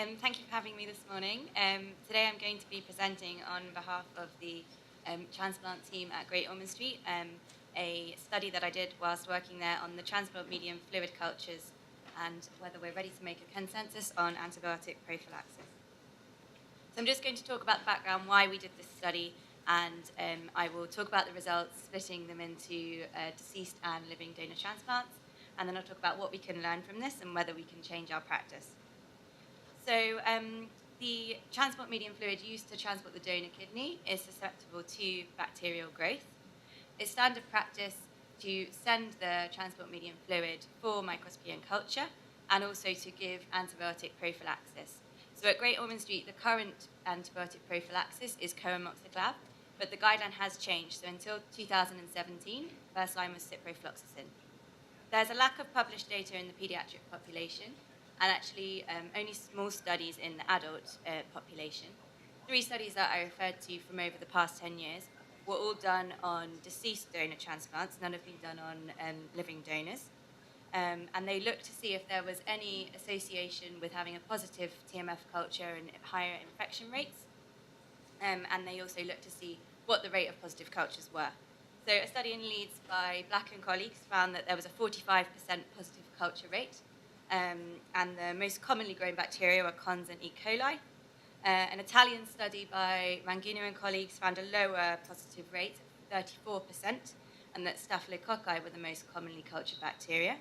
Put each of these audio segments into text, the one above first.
Thank you for having me this morning. Today I'm going to be presenting on behalf of the transplant team at Great Ormond Street, a study that I did whilst working there on the transplant medium fluid cultures and whether we're ready to make a consensus on antibiotic prophylaxis. So I'm just going to talk about the background, why we did this study, and I will talk about the results, splitting them into deceased and living donor transplants, and then I'll talk about what we can learn from this and whether we can change our practice. So the transport medium fluid used to transport the donor kidney is susceptible to bacterial growth. It's standard practice to send the transport medium fluid for microscopy and culture, and also to give antibiotic prophylaxis. So at Great Ormond Street, the current antibiotic prophylaxis is coamoxiclav, but the guideline has changed. So until 2017, first line was ciprofloxacin. There's a lack of published data in the pediatric population, and actually only small studies in the adult population. 3 studies that I referred to from over the past 10 years were all done on deceased donor transplants. None have been done on living donors. And they looked to see if there was any association with having a positive TMF culture and higher infection rates. And they also looked to see what the rate of positive cultures were. So a study in Leeds by Black and colleagues found that there was a 45% positive culture rate. And the most commonly grown bacteria were cons and E. coli. An Italian study by Ranghino and colleagues found a lower positive rate, 34%, and that staphylococci were the most commonly cultured bacteria.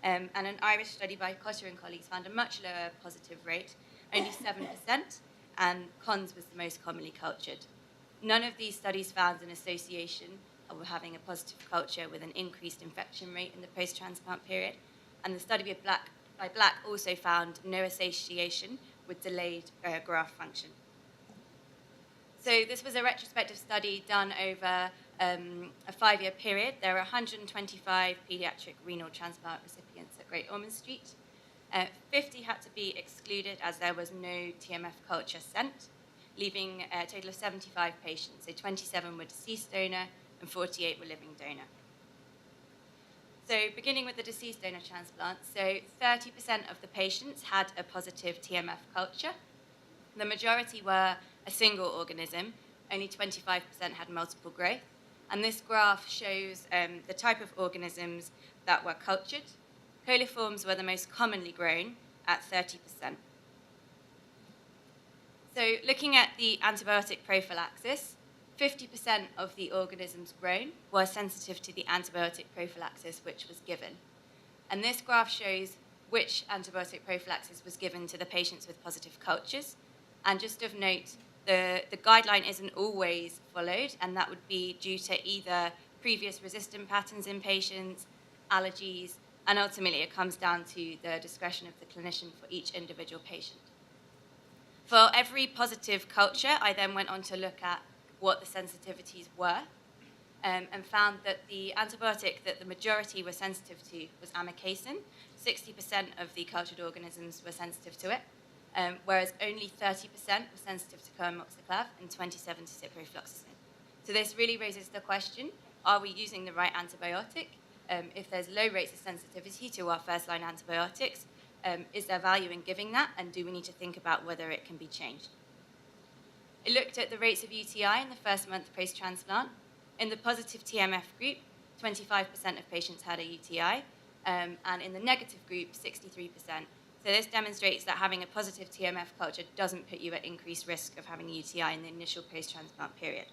And an Irish study by Cotter and colleagues found a much lower positive rate, only 7%, and cons was the most commonly cultured. None of these studies found an association of having a positive culture with an increased infection rate in the post-transplant period, and the study by Black also found no association with delayed graft function. So this was a retrospective study done over a 5-year period. There were 125 pediatric renal transplant recipients at Great Ormond Street. 50 had to be excluded as there was no TMF culture sent, leaving a total of 75 patients. So 27 were deceased donor and 48 were living donor. So beginning with the deceased donor transplant, so 30% of the patients had a positive TMF culture. The majority were a single organism. Only 25% had multiple growth. And this graph shows the type of organisms that were cultured. Coliforms were the most commonly grown at 30%. So looking at the antibiotic prophylaxis, 50% of the organisms grown were sensitive to the antibiotic prophylaxis which was given. And this graph shows which antibiotic prophylaxis was given to the patients with positive cultures. And just of note, the guideline isn't always followed, and that would be due to either previous resistant patterns in patients, allergies, and ultimately it comes down to the discretion of the clinician for each individual patient. For every positive culture, I then went on to look at what the sensitivities were, and found that the antibiotic that the majority were sensitive to was amikacin. 60% of the cultured organisms were sensitive to it, whereas only 30% were sensitive to coamoxiclav and 27% to ciprofloxacin. So this really raises the question, are we using the right antibiotic? If there's low rates of sensitivity to our first-line antibiotics, is there value in giving that, and do we need to think about whether it can be changed? It looked at the rates of UTI in the first month post-transplant. In the positive TMF group, 25% of patients had a UTI, and in the negative group, 63%. So this demonstrates that having a positive TMF culture doesn't put you at increased risk of having a UTI in the initial post-transplant period.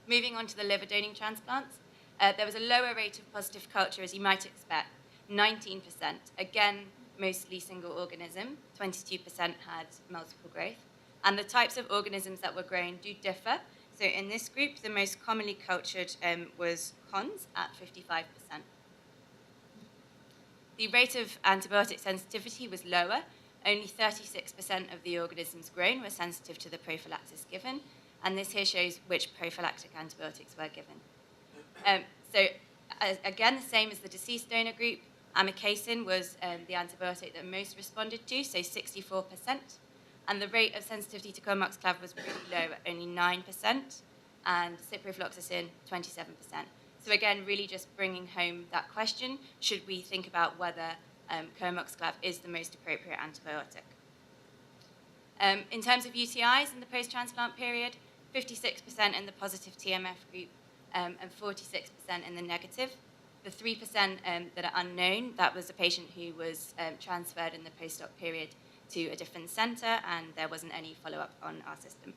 Moving on to the liver donor transplants, there was a lower rate of positive culture, as you might expect, 19%. Again, mostly single organism, 22% had multiple growth. And the types of organisms that were grown do differ. So in this group, the most commonly cultured was cons at 55%. The rate of antibiotic sensitivity was lower. Only 36% of the organisms grown were sensitive to the prophylaxis given. And this here shows which prophylactic antibiotics were given. Again, the same as the deceased donor group, amikacin was the antibiotic that most responded to, so 64%. And the rate of sensitivity to coamoxiclav was really low, at only 9%, and ciprofloxacin, 27%. So again, really just bringing home that question, should we think about whether coamoxiclav is the most appropriate antibiotic? In terms of UTIs in the post-transplant period, 56% in the positive TMF group and 46% in the negative. The 3% that are unknown, that was a patient who was transferred in the post-op period to a different centre, and there wasn't any follow-up on our system.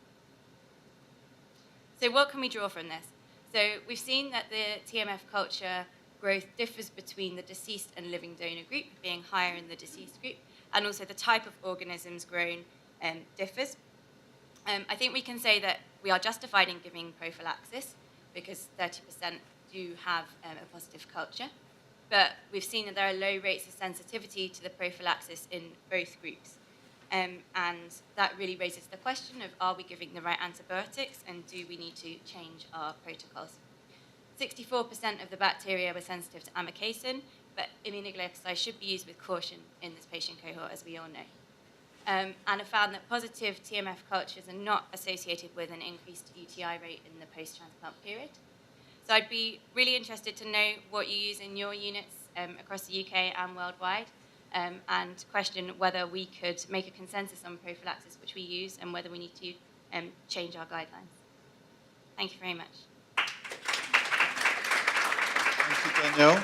So what can we draw from this? So we've seen that the TMF culture growth differs between the deceased and living donor group, being higher in the deceased group, and also the type of organisms grown differs. I think we can say that we are justified in giving prophylaxis because 30% do have a positive culture, but we've seen that there are low rates of sensitivity to the prophylaxis in both groups. And that really raises the question of, are we giving the right antibiotics, and do we need to change our protocols? 64% of the bacteria were sensitive to amikacin, but immunoglycosides should be used with caution in this patient cohort, as we all know. And have found that positive TMF cultures are not associated with an increased UTI rate in the post-transplant period. So I'd be really interested to know what you use in your units across the UK and worldwide, and question whether we could make a consensus on prophylaxis, which we use, and whether we need to change our guidelines. Thank you very much. Thank you, Danielle.